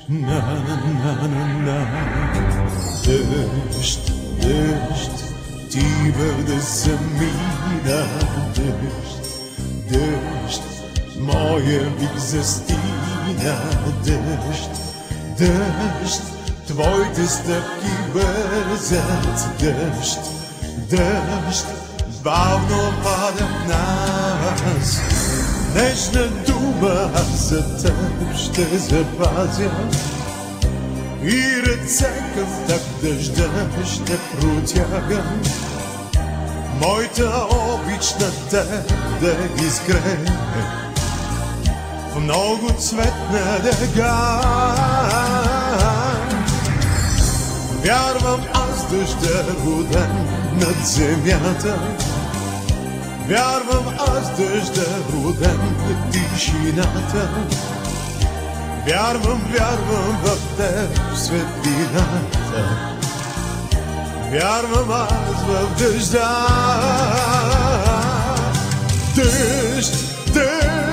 на, на. Дъжд, дъжд, ти бъде самина. Дъжд, дъжд, моя вик застина. Дъжд, дъжд, твоите стъпки бързат. Дъжд, дъжд, бавно пада в нас. Нежна дума аз за теб ще запазя и ръце към теб дъжда ще протягам. Моята обич на теб да изгрее в много цветна дъга. Вярвам аз дъжда роден над земята. Вярвам аз дъжда роден в тишината. Вярвам, вярвам в теб светлината. Вярвам аз в дъжда. Дъжд, дъжд.